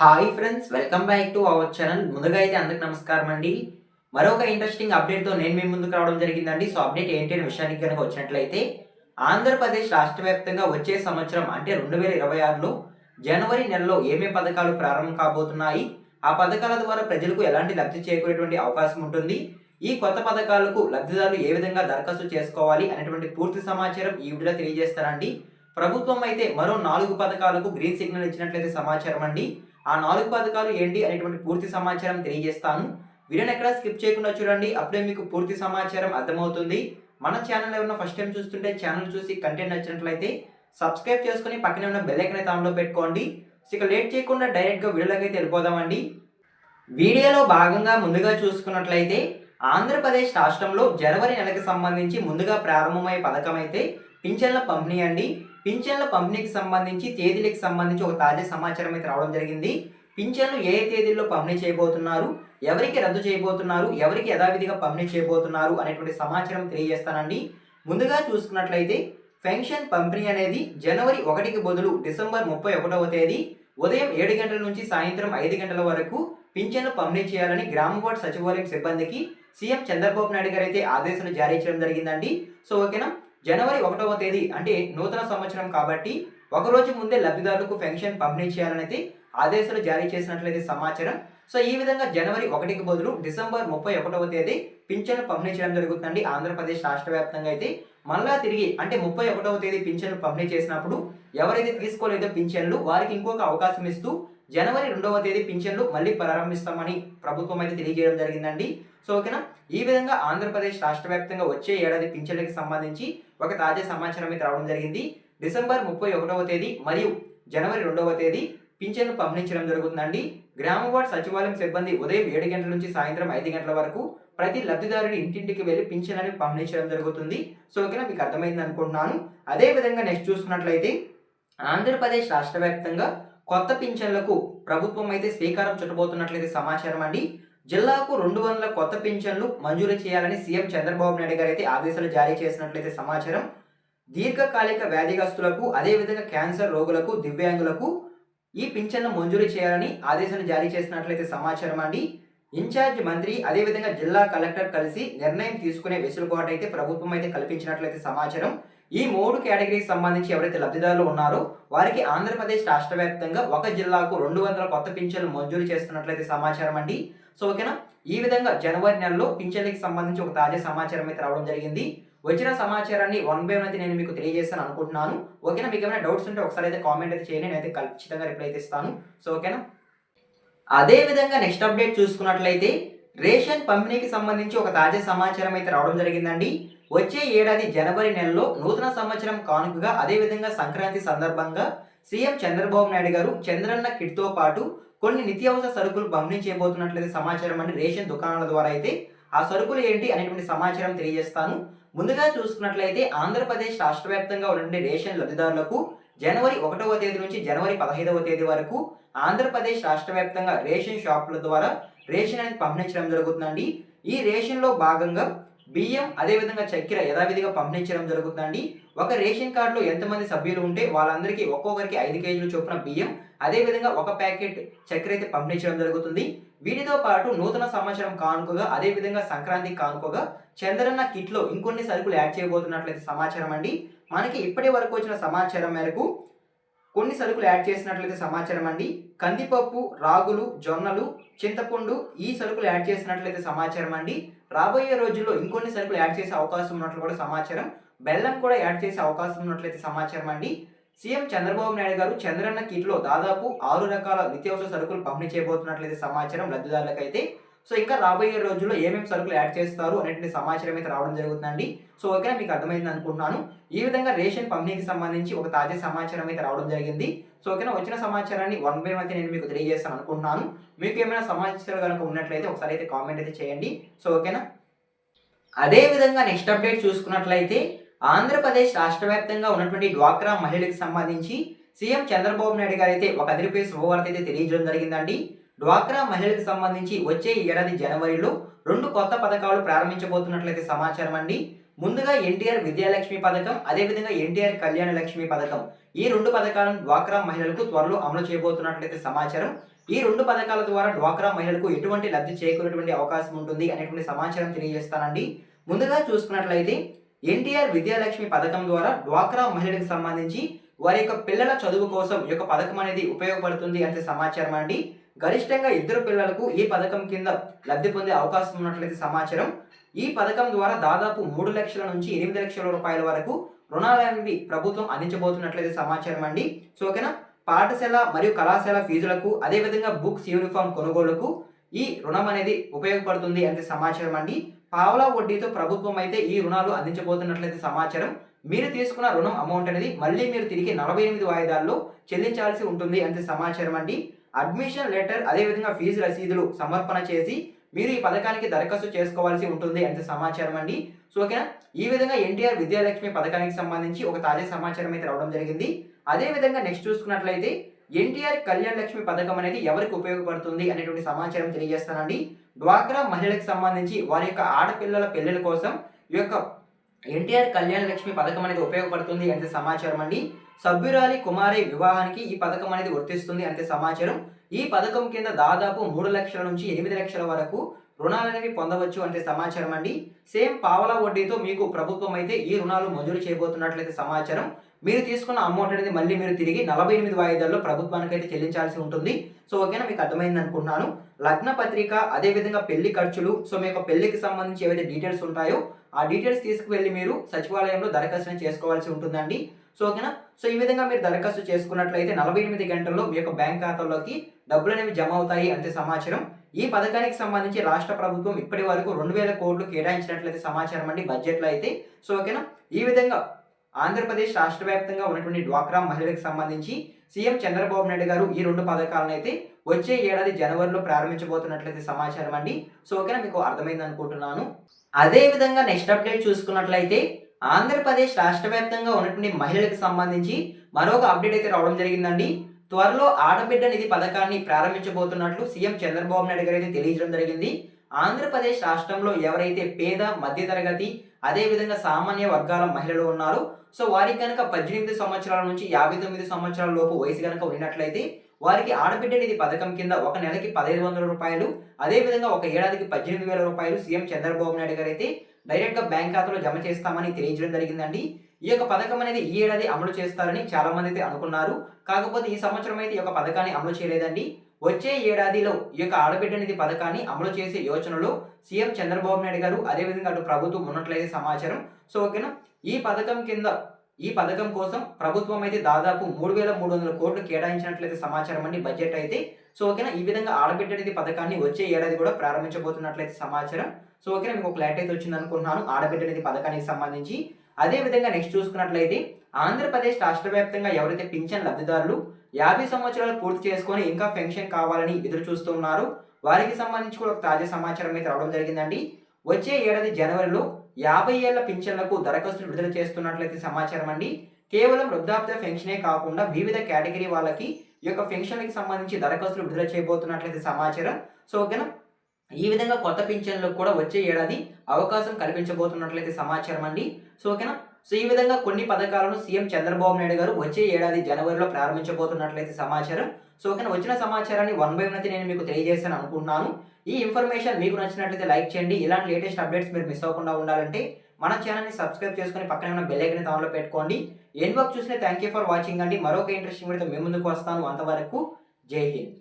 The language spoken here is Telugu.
Hi friends, welcome back to our channel. ముందుగా అయితే అందరికి నమస్కారం అండి. మరొక ఇంట్రెస్టింగ్ అప్డేట్తో నేను మీ ముందుకు రావడం జరిగిందండి. సో అప్డేట్ ఏంటి అనే విషయానికి కనుక వచ్చినట్లయితే, ఆంధ్రప్రదేశ్ రాష్ట్ర వ్యాప్తంగా వచ్చే సంవత్సరం అంటే 2026లో జనవరి నెలలో ఏమేం పథకాలు ప్రారంభం కాబోతున్నాయి, ఆ పథకాల ద్వారా ప్రజలకు ఎలాంటి లబ్ధి చేకూరేటువంటి అవకాశం ఉంటుంది, ఈ కొత్త పథకాలకు లబ్ధిదారులు ఏ విధంగా దరఖాస్తు చేసుకోవాలి అనేటువంటి పూర్తి సమాచారం ఈ వీడియోలో తెలియజేస్తానండి. ప్రభుత్వం అయితే మరో 4 పథకాలకు గ్రీన్ సిగ్నల్ ఇచ్చినట్లయితే సమాచారం అండి. ఆ 4 పథకాలు ఏంటి అనేటువంటి పూర్తి సమాచారం తెలియజేస్తాను. వీడియోని ఎక్కడ స్కిప్ చేయకుండా చూడండి. అప్పుడే మీకు పూర్తి సమాచారం అర్థమవుతుంది. మన ఛానల్ ఏమన్నా ఫస్ట్ టైం చూస్తుంటే ఛానల్ చూసి కంటెంట్ నచ్చినట్లయితే సబ్స్క్రైబ్ చేసుకొని పక్కనే ఉన్న బెల్ ఐకాన్ అయితే ఆన్లో పెట్టుకోండి. ఇక లేట్ చేయకుండా డైరెక్ట్గా వీడియోలోకి అయితే వెళ్ళిపోదామండి. వీడియోలో భాగంగా ముందుగా చూసుకున్నట్లయితే ఆంధ్రప్రదేశ్ రాష్ట్రంలో జనవరి నెలకు సంబంధించి ముందుగా ప్రారంభమయ్యే పథకం అయితే పింఛన్ల పంపిణీ అండి. పింఛన్ల పంపిణీకి సంబంధించి తేదీలకు సంబంధించి ఒక తాజా సమాచారం అయితే రావడం జరిగింది. పింఛన్లు ఏ తేదీల్లో పంపిణీ చేయబోతున్నారు, ఎవరికి రద్దు చేయబోతున్నారు, ఎవరికి యథావిధిగా పంపిణీ చేయబోతున్నారు అనేటువంటి సమాచారం తెలియజేస్తానండి. ముందుగా చూసుకున్నట్లయితే పెన్షన్ పంపిణీ అనేది జనవరి 1కి బదులు డిసెంబర్ 31వ తేదీ ఉదయం 7 గంటల నుంచి సాయంత్రం 5 గంటల వరకు పింఛన్లు పంపిణీ చేయాలని గ్రామ వార్డు సచివాలయం సిబ్బందికి సీఎం చంద్రబాబు నాయుడు గారు అయితే ఆదేశాలు జారీ చేయడం జరిగిందండి. సో ఓకేనా, జనవరి 1వ తేదీ అంటే నూతన సంవత్సరం కాబట్టి ఒకరోజు ముందే లబ్ధిదారులకు పెన్షన్ పంపిణీ చేయాలని అయితే ఆదేశాలు జారీ చేసినట్లయితే సమాచారం. సో ఈ విధంగా జనవరి 1కి బదులు డిసెంబర్ 31వ తేదీ పింఛన్లు పంపిణీ చేయడం జరుగుతుందండి. ఆంధ్రప్రదేశ్ రాష్ట్ర వ్యాప్తంగా అయితే మళ్ళా తిరిగి అంటే 31వ తేదీ పింఛన్లు పంపిణీ చేసినప్పుడు ఎవరైతే తీసుకోలేదో పింఛన్లు వారికి ఇంకొక అవకాశం ఇస్తూ జనవరి 2వ తేదీ పింఛన్లు మళ్ళీ ప్రారంభిస్తామని ప్రభుత్వం అయితే తెలియజేయడం జరిగిందండి. సో ఓకేనా, ఈ విధంగా ఆంధ్రప్రదేశ్ రాష్ట్ర వ్యాప్తంగా వచ్చే ఏడాది పింఛన్లకు సంబంధించి ఒక తాజా సమాచారం అయితే రావడం జరిగింది. డిసెంబర్ 31వ తేదీ మరియు జనవరి 2వ తేదీ పింఛన్లు పంపించడం జరుగుతుందండి. గ్రామ వార్డు సచివాలయం సిబ్బంది ఉదయం 7 గంటల నుంచి సాయంత్రం 5 గంటల వరకు ప్రతి లబ్ధిదారుడి ఇంటింటికి వెళ్ళి పింఛన్ అనేది పంపించడం జరుగుతుంది. సో ఓకేనా, మీకు అర్థమైంది అనుకుంటున్నాను. అదే విధంగా నెక్స్ట్ చూసుకున్నట్లయితే ఆంధ్రప్రదేశ్ రాష్ట్ర వ్యాప్తంగా కొత్త పింఛన్లకు ప్రభుత్వం అయితే శ్రీకారం చుట్టబోతున్నట్లయితే సమాచారం అండి. జిల్లాకు 200 కొత్త పింఛన్లు మంజూరు చేయాలని సీఎం చంద్రబాబు నాయుడు గారు అయితే ఆదేశాలు జారీ చేసినట్లయితే సమాచారం. దీర్ఘకాలిక వ్యాధిగ్రస్తులకు అదేవిధంగా క్యాన్సర్ రోగులకు, దివ్యాంగులకు ఈ పింఛన్ను మంజూరు చేయాలని ఆదేశాలు జారీ చేసినట్లయితే సమాచారం అండి. ఇన్ఛార్జ్ మంత్రి అదేవిధంగా జిల్లా కలెక్టర్ కలిసి నిర్ణయం తీసుకునే వెసులుబాటు అయితే ప్రభుత్వం అయితే కల్పించినట్లయితే సమాచారం. ఈ 3 కేటగిరీకి సంబంధించి ఎవరైతే లబ్ధిదారులు ఉన్నారో వారికి ఆంధ్రప్రదేశ్ రాష్ట్ర వ్యాప్తంగా ఒక జిల్లాకు 200 కొత్త పింఛన్లు మంజూరు చేస్తున్నట్లయితే సమాచారం అండి. సో ఓకేనా, ఈ విధంగా జనవరి నెలలో పింఛన్లకు సంబంధించి ఒక తాజా సమాచారం అయితే రావడం జరిగింది. వచ్చిన సమాచారాన్ని 1 బై 1 అయితే నేను మీకు తెలియజేస్తాను అనుకుంటున్నాను. ఓకేనా, మీకు ఏమైనా డౌట్స్ ఉంటే ఒకసారి అయితే కామెంట్ అయితే చేయండి, నేనైతే ఖచ్చితంగా రిప్లై అయితే ఇస్తాను. సో ఓకేనా, అదే విధంగా నెక్స్ట్ అప్డేట్ చూసుకున్నట్లయితే రేషన్ పంపిణీకి సంబంధించి ఒక తాజా సమాచారం అయితే రావడం జరిగిందండి. వచ్చే ఏడాది జనవరి నెలలో నూతన సంవత్సరం కానుకగా అదేవిధంగా సంక్రాంతి సందర్భంగా సీఎం చంద్రబాబు నాయుడు గారు చంద్రన్న కిట్తో పాటు కొన్ని నిత్యావసర సరుకులు పంపిణీ చేయబోతున్నట్లయితే సమాచారం అండి. రేషన్ దుకాణాల ద్వారా అయితే ఆ సరుకులు ఏంటి అనేటువంటి సమాచారం తెలియజేస్తాను. ముందుగా చూసుకున్నట్లయితే ఆంధ్రప్రదేశ్ రాష్ట్ర వ్యాప్తంగా ఉన్నటువంటి రేషన్ లబ్ధిదారులకు జనవరి 1వ తేదీ నుంచి జనవరి 15వ తేదీ వరకు ఆంధ్రప్రదేశ్ రాష్ట్ర వ్యాప్తంగా రేషన్ షాపుల ద్వారా రేషన్ అనేది పంపించడం జరుగుతుందండి. ఈ రేషన్లో భాగంగా బియ్యం అదేవిధంగా చక్కెర యథావిధిగా పంపించడం జరుగుతుందండి. ఒక రేషన్ కార్డులో ఎంతమంది సభ్యులు ఉంటే వాళ్ళందరికీ ఒక్కొక్కరికి 5 కేజీలు చొప్పున బియ్యం అదేవిధంగా ఒక ప్యాకెట్ చక్కెర అయితే పంపించడం జరుగుతుంది. వీటితో పాటు నూతన సంవత్సరం కానుకగా అదేవిధంగా సంక్రాంతి కానుకగా చంద్రన్న కిట్లో ఇంకొన్ని సరుకులు యాడ్ చేయబోతున్నట్లయితే సమాచారం అండి. మనకి ఇప్పటి వరకు వచ్చిన సమాచారం మేరకు కొన్ని సరుకులు యాడ్ చేసినట్లయితే సమాచారం అండి. కందిపప్పు, రాగులు, జొన్నలు, చింతపండు ఈ సరుకులు యాడ్ చేసినట్లయితే సమాచారం అండి. రాబోయే రోజుల్లో ఇంకొన్ని సరుకులు యాడ్ చేసే అవకాశం ఉన్నట్లు కూడా సమాచారం. బెల్లం కూడా యాడ్ చేసే అవకాశం ఉన్నట్లయితే సమాచారం అండి. సీఎం చంద్రబాబు నాయుడు గారు చంద్రన్న కిట్లో దాదాపు 6 రకాల నిత్యావసర సరుకులు పంపిణీ చేయబోతున్నట్లయితే సమాచారం లబ్ధిదారులకైతే. సో ఇంకా రాబోయే రోజుల్లో ఏమేమి సరుకులు యాడ్ చేస్తారు అనేటువంటి సమాచారం అయితే రావడం జరుగుతుందండి. సో ఓకేనా, మీకు అర్థమైంది అనుకుంటున్నాను. ఈ విధంగా రేషన్ పంపిణీకి సంబంధించి ఒక తాజా సమాచారం అయితే రావడం జరిగింది. సో ఓకేనా, వచ్చిన సమాచారాన్ని 1 బై 1 అయితే నేను మీకు తెలియజేస్తాను అనుకుంటున్నాను. మీకు ఏమైనా సమాచారం కనుక ఉన్నట్లయితే ఒకసారి అయితే కామెంట్ అయితే చేయండి. సో ఓకేనా, అదే విధంగా నెక్స్ట్ అప్డేట్ చూసుకున్నట్లయితే ఆంధ్రప్రదేశ్ రాష్ట్ర వ్యాప్తంగా ఉన్నటువంటి డ్వాక్రా మహిళలకు సంబంధించి సీఎం చంద్రబాబు నాయుడు గారు అయితే ఒక అదిరిపై శుభవార్త అయితే తెలియజేయడం జరిగిందండి. డ్వాక్రా మహిళలకు సంబంధించి వచ్చే ఏడాది జనవరిలో 2 కొత్త పథకాలు ప్రారంభించబోతున్నట్లయితే సమాచారం అండి. ముందుగా ఎన్టీఆర్ విద్యాలక్ష్మి పథకం అదేవిధంగా ఎన్టీఆర్ కళ్యాణ లక్ష్మి పథకం ఈ 2 పథకాలను డ్వాక్రా మహిళలకు త్వరలో అమలు చేయబోతున్నట్లయితే సమాచారం. ఈ 2 పథకాల ద్వారా డ్వాక్రా మహిళలకు ఎటువంటి లబ్ధి చేకూరేటువంటి అవకాశం ఉంటుంది అనేటువంటి సమాచారం తెలియజేస్తానండి. ముందుగా చూసుకున్నట్లయితే ఎన్టీఆర్ విద్యాలక్ష్మి పథకం ద్వారా డ్వాక్రా మహిళలకు సంబంధించి వారి యొక్క పిల్లల చదువు కోసం ఈ యొక్క పథకం అనేది ఉపయోగపడుతుంది అంటే సమాచారం అండి. గరిష్టంగా 2 పిల్లలకు ఈ పథకం కింద లబ్ధి పొందే అవకాశం ఉన్నట్లయితే సమాచారం. ఈ పథకం ద్వారా దాదాపు 3 లక్షల నుంచి 8 లక్షల రూపాయల వరకు రుణాలనేవి ప్రభుత్వం అందించబోతున్నట్లయితే సమాచారం అండి. సో ఓకేనా, పాఠశాల మరియు కళాశాల ఫీజులకు అదేవిధంగా బుక్స్ యూనిఫామ్ కొనుగోలుకు ఈ రుణం అనేది ఉపయోగపడుతుంది అంటే సమాచారం అండి. పావలా వడ్డీతో ప్రభుత్వం అయితే ఈ రుణాలు అందించబోతున్నట్లయితే సమాచారం. మీరు తీసుకున్న రుణం అమౌంట్ అనేది మళ్ళీ మీరు తిరిగి 48 వాయిదాల్లో చెల్లించాల్సి ఉంటుంది అంటే సమాచారం అండి. అడ్మిషన్ లెటర్ అదేవిధంగా ఫీజు రసీదులు సమర్పణ చేసి మీరు ఈ పథకానికి దరఖాస్తు చేసుకోవాల్సి ఉంటుంది అంటే సమాచారం అండి. సో ఓకేనా, ఈ విధంగా ఎన్టీఆర్ విద్యాలక్ష్మి పథకానికి సంబంధించి ఒక తాజా సమాచారం అయితే రావడం జరిగింది. అదేవిధంగా నెక్స్ట్ చూసుకున్నట్లయితే ఎన్టీఆర్ కళ్యాణ్ లక్ష్మి పథకం అనేది ఎవరికి ఉపయోగపడుతుంది అనేటువంటి సమాచారం తెలియజేస్తానండి. డ్వాక్రా మహిళలకు సంబంధించి వారి యొక్క ఆడపిల్లల పెళ్లిల కోసం ఈ యొక్క ఎన్టీఆర్ కళ్యాణ్ లక్ష్మి పథకం అనేది ఉపయోగపడుతుంది అంటే సమాచారం అండి. సభ్యురాలి కుమారి వివాహానికి ఈ పథకం అనేది వర్తిస్తుంది అంటే సమాచారం. ఈ పథకం కింద దాదాపు 3 లక్షల నుంచి 8 లక్షల వరకు రుణాలనేవి పొందవచ్చు అంటే సమాచారం అండి. సేమ్ పావలా వడ్డీతో మీకు ప్రభుత్వం అయితే ఈ రుణాలు మంజూరు చేయబోతున్నట్లయితే సమాచారం. మీరు తీసుకున్న అమౌంట్ అనేది మళ్ళీ మీరు తిరిగి 48 వాయిదాల్లో ప్రభుత్వానికి అయితే చెల్లించాల్సి ఉంటుంది. సో ఓకేనా, మీకు అర్థమైంది అనుకుంటున్నాను. లగ్న పత్రిక అదేవిధంగా పెళ్లి ఖర్చులు, సో మీ యొక్క పెళ్లికి సంబంధించి ఏవైతే డీటెయిల్స్ ఉంటాయో ఆ డీటెయిల్స్ తీసుకువెళ్ళి మీరు సచివాలయంలో దరఖాస్తు చేసుకోవాల్సి ఉంటుందండి. సో ఓకేనా, సో ఈ విధంగా మీరు దరఖాస్తు చేసుకున్నట్లయితే 48 గంటల్లో మీ యొక్క బ్యాంక్ ఖాతాలోకి డబ్బులు అనేవి జమ అవుతాయి అంటే సమాచారం. ఈ పథకానికి సంబంధించి రాష్ట్ర ప్రభుత్వం ఇప్పటి వరకు 2000 కోట్లు కేటాయించినట్లయితే సమాచారం అండి బడ్జెట్లో అయితే. సో ఓకేనా, ఈ విధంగా ఆంధ్రప్రదేశ్ రాష్ట్ర వ్యాప్తంగా ఉన్నటువంటి డ్వాక్రా మహిళలకు సంబంధించి సీఎం చంద్రబాబు నాయుడు గారు ఈ 2 పథకాలను అయితే వచ్చే ఏడాది జనవరిలో ప్రారంభించబోతున్నట్లయితే సమాచారం అండి. సో ఓకేనా, మీకు అర్థమైంది అనుకుంటున్నాను. అదే విధంగా నెక్స్ట్ అప్డేట్ చూసుకున్నట్లయితే ఆంధ్రప్రదేశ్ రాష్ట్ర వ్యాప్తంగా ఉన్నటువంటి మహిళలకు సంబంధించి మరొక అప్డేట్ అయితే రావడం జరిగిందండి. త్వరలో ఆడబిడ్డ నిధి పథకాన్ని ప్రారంభించబోతున్నట్లు సీఎం చంద్రబాబు నాయుడు గారు అయితే తెలియజేయడం జరిగింది. ఆంధ్రప్రదేశ్ రాష్ట్రంలో ఎవరైతే పేద మధ్యతరగతి అదేవిధంగా సామాన్య వర్గాల మహిళలు ఉన్నారో సో వారికి కనుక 18 సంవత్సరాల నుంచి 59 సంవత్సరాల లోపు వయసు కనుక ఉన్నట్లయితే వారికి ఆడబిడ్డ నిధి పథకం కింద ఒక నెలకి 1500 రూపాయలు అదేవిధంగా ఒక ఏడాదికి 18,000 రూపాయలు సీఎం చంద్రబాబు నాయుడు గారు అయితే డైరెక్ట్గా బ్యాంక్ ఖాతాలో జమ చేస్తామని తెలియజేయడం జరిగిందండి. ఈ యొక్క పథకం అనేది ఈ ఏడాది అమలు చేస్తారని చాలా మంది అయితే అనుకున్నారు. కాకపోతే ఈ సంవత్సరం అయితే ఈ యొక్క పథకాన్ని అమలు చేయలేదండి. వచ్చే ఏడాదిలో ఈ యొక్క ఆడబిడ్డ నిధి పథకాన్ని అమలు చేసే యోచనలో సీఎం చంద్రబాబు నాయుడు గారు అదేవిధంగా అటు ప్రభుత్వం ఉన్నట్లయితే సమాచారం. సో ఓకేనా, ఈ పథకం కోసం ప్రభుత్వం అయితే దాదాపు 3,300 కోట్లు కేటాయించినట్లయితే సమాచారం అండి బడ్జెట్ అయితే. సో ఓకేనా, ఈ విధంగా ఆడబిడ్డ నిధి పథకాన్ని వచ్చే ఏడాది కూడా ప్రారంభించబోతున్నట్లయితే సమాచారం. సో ఓకేనా, మీకు ఒక క్లారిటీ అయితే వచ్చింది అనుకుంటున్నాను ఆడబిడ్డ నిధి పథకానికి సంబంధించి. అదే విధంగా నెక్స్ట్ చూసుకున్నట్లయితే ఆంధ్రప్రదేశ్ రాష్ట్ర వ్యాప్తంగా ఎవరైతే పింఛన్ లబ్ధిదారులు 50 సంవత్సరాలు పూర్తి చేసుకొని ఇంకా పెన్షన్ కావాలని ఎదురు చూస్తూ ఉన్నారు వారికి సంబంధించి కూడా ఒక తాజా సమాచారం అయితే రావడం జరిగిందండి. వచ్చే ఏడాది జనవరిలో 50 ఏళ్ల పింఛన్లకు దరఖాస్తులు విడుదల చేస్తున్నట్లయితే సమాచారం అండి. కేవలం వృద్ధాప్య పెన్షనే కాకుండా వివిధ కేటగిరీ వాళ్ళకి ఈ యొక్క పెన్షన్కి సంబంధించి దరఖాస్తులు విడుదల చేయబోతున్నట్లయితే సమాచారం. సో ఓకేనా, ఈ విధంగా కొత్త పింఛన్లకు కూడా వచ్చే ఏడాది అవకాశం కల్పించబోతున్నట్లయితే సమాచారం అండి. సో ఓకేనా, సో ఈ విధంగా కొన్ని పథకాలను సీఎం చంద్రబాబు నాయుడు గారు వచ్చే ఏడాది జనవరిలో ప్రారంభించబోతున్నట్లయితే సమాచారం. సో ఓకేనా, వచ్చిన సమాచారాన్ని వన్ బై వన్ అయితే నేను మీకు తెలియజేస్తాను అనుకుంటున్నాను. ఈ ఇన్ఫర్మేషన్ మీకు నచ్చినట్లయితే లైక్ చేయండి. ఇలాంటి లేటెస్ట్ అప్డేట్స్ మీరు మిస్ అవ్వకుండా ఉండాలంటే మన ఛానల్ని సబ్స్క్రైబ్ చేసుకొని పక్కనే ఉన్న బెల్ ఐకాన్ ఆన్లో పెట్టుకోండి. ఎండ్ వరకు చూసిన థ్యాంక్ యూ ఫర్ వాచింగ్ అండి. మరొక ఇంట్రెస్టింగ్ వీడియోతో మీ ముందుకు వస్తాను. అంతవరకు జై హింద్.